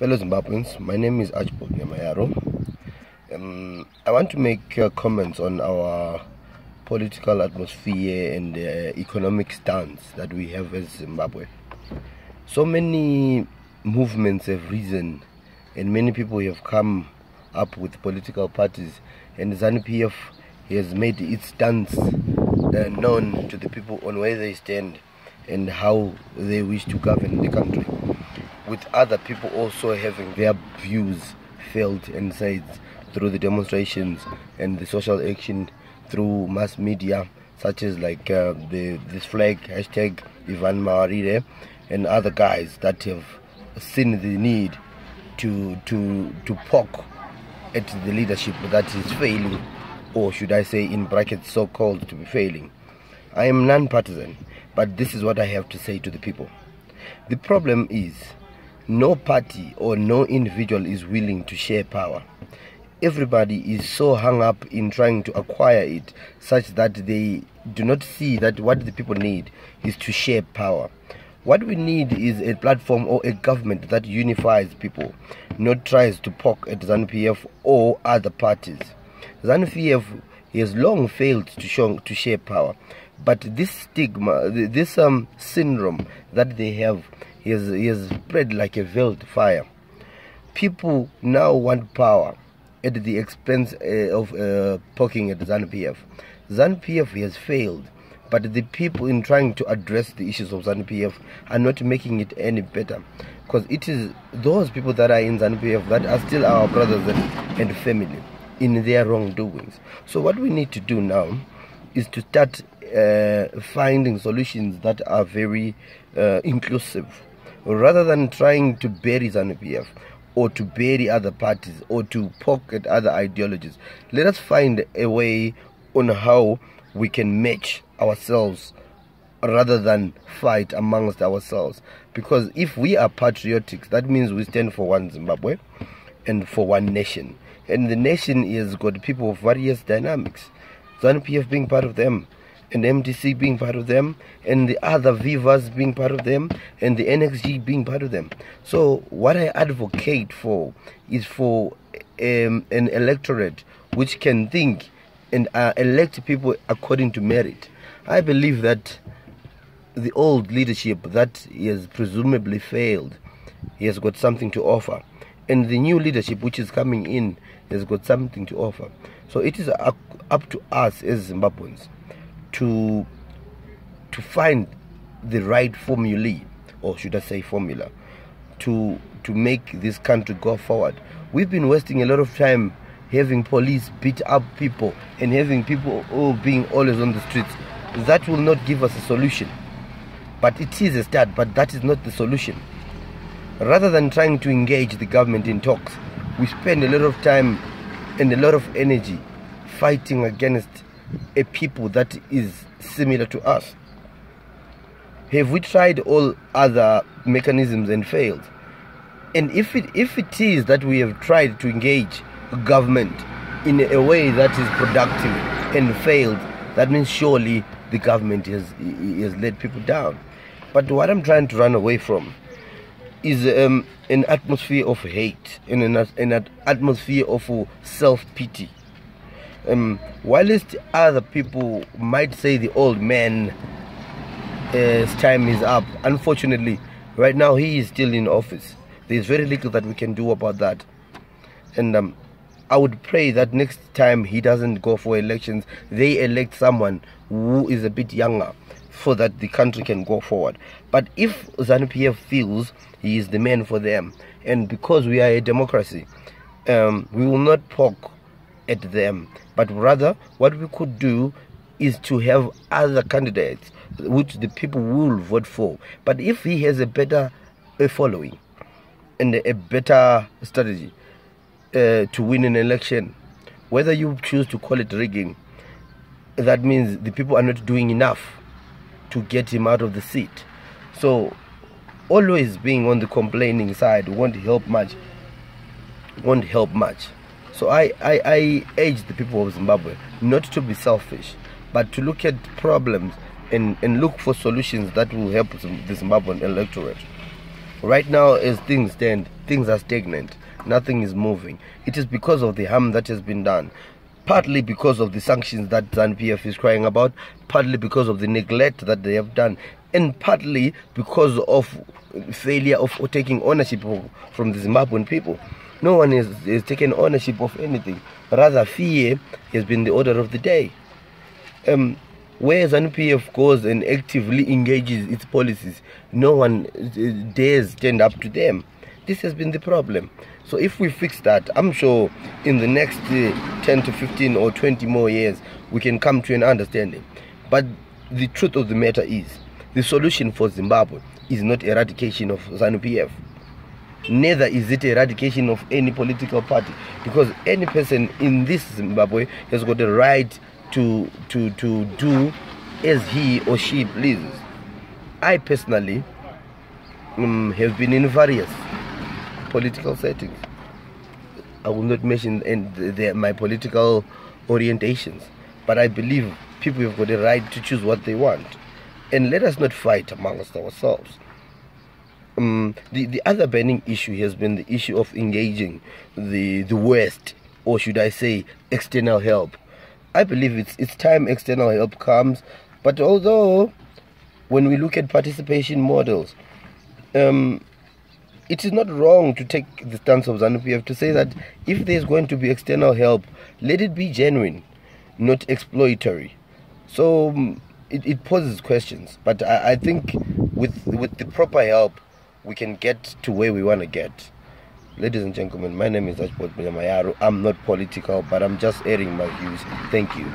Fellow Zimbabweans, my name is Archibald Nyamayaro. I want to make comments on our political atmosphere and economic stance that we have as Zimbabwe. So many movements have risen and many people have come up with political parties, and ZANU-PF has made its stance known to the people on where they stand and how they wish to govern the country, with other people also having their views felt and said through the demonstrations and the social action through mass media, such as like this flag hashtag Ivan Mawarire and other guys that have seen the need to poke at the leadership that is failing, or should I say in brackets so-called to be failing. I am non-partisan, but this is what I have to say to the people. The problem is no party or no individual is willing to share power. Everybody is so hung up in trying to acquire it such that they do not see that what the people need is to share power. What we need is a platform or a government that unifies people, not tries to poke at ZANU-PF or other parties. ZANU-PF has long failed to share power, but this stigma, this syndrome that they have is spread like a veiled fire. People now want power at the expense of poking at ZANU-PF. ZANU-PF has failed, but the people in trying to address the issues of ZANU-PF are not making it any better, because it is those people that are in ZANU-PF that are still our brothers and family in their wrongdoings. So what we need to do now is to start finding solutions that are very inclusive, rather than trying to bury ZANU-PF or to bury other parties or to poke at other ideologies. Let us find a way on how we can match ourselves rather than fight amongst ourselves. Because if we are patriotic, that means we stand for one Zimbabwe and for one nation. And the nation has got people of various dynamics. ZANU-PF being part of them, and MDC being part of them, and the other Vivas being part of them, and the NXG being part of them. So what I advocate for is for an electorate which can think and elect people according to merit. I believe that the old leadership that has presumably failed, he has got something to offer, and the new leadership which is coming in has got something to offer. So it is up to us as Zimbabweans to find the right formulae, or should I say formula, to make this country go forward. We've been wasting a lot of time having police beat up people and having people being always on the streets. That will not give us a solution, but it is a start, but that is not the solution. Rather than trying to engage the government in talks, we spend a lot of time and a lot of energy fighting against a people that is similar to us. Have we tried all other mechanisms and failed? And if it is that we have tried to engage government in a way that is productive and failed, that means surely the government has let people down. But what I'm trying to run away from is an atmosphere of hate and an atmosphere of self-pity. Whilst other people might say the old man's time is up, unfortunately right now he is still in office. There is very little that we can do about that, and I would pray that next time he doesn't go for elections, they elect someone who is a bit younger so that the country can go forward. But if ZANU-PF feels he is the man for them, and because we are a democracy, we will not poke at them, but rather what we could do is to have other candidates which the people will vote for. But if he has a better following and a better strategy to win an election, whether you choose to call it rigging, that means the people are not doing enough to get him out of the seat. So always being on the complaining side won't help much. So I urge the people of Zimbabwe not to be selfish, but to look at problems and look for solutions that will help the Zimbabwean electorate. Right now, as things stand, things are stagnant. Nothing is moving. It is because of the harm that has been done. Partly because of the sanctions that ZANU-PF is crying about, partly because of the neglect that they have done, and partly because of failure of taking ownership from the Zimbabwean people. No one has taken ownership of anything. Rather, fear has been the order of the day. Where ZANU-PF goes and actively engages its policies, no one dares stand up to them. This has been the problem. So if we fix that, I'm sure in the next 10 to 15 or 20 more years, we can come to an understanding. But the truth of the matter is, the solution for Zimbabwe is not eradication of ZANU-PF. Neither is it eradication of any political party, because any person in this Zimbabwe has got the right to do as he or she pleases. I personally have been in various political settings. I will not mention my political orientations, but I believe people have got the right to choose what they want, and let us not fight amongst ourselves. The other burning issue has been the issue of engaging the West, or should I say external help. I believe it's time external help comes, but although when we look at participation models, it is not wrong to take the stance of ZANU-PF to say that if there's going to be external help, let it be genuine, not exploitatory. So it poses questions, but I think with the proper help, we can get to where we want to get. Ladies and gentlemen, my name is Archibald Nyamayaro. I'm not political, but I'm just airing my views. Thank you.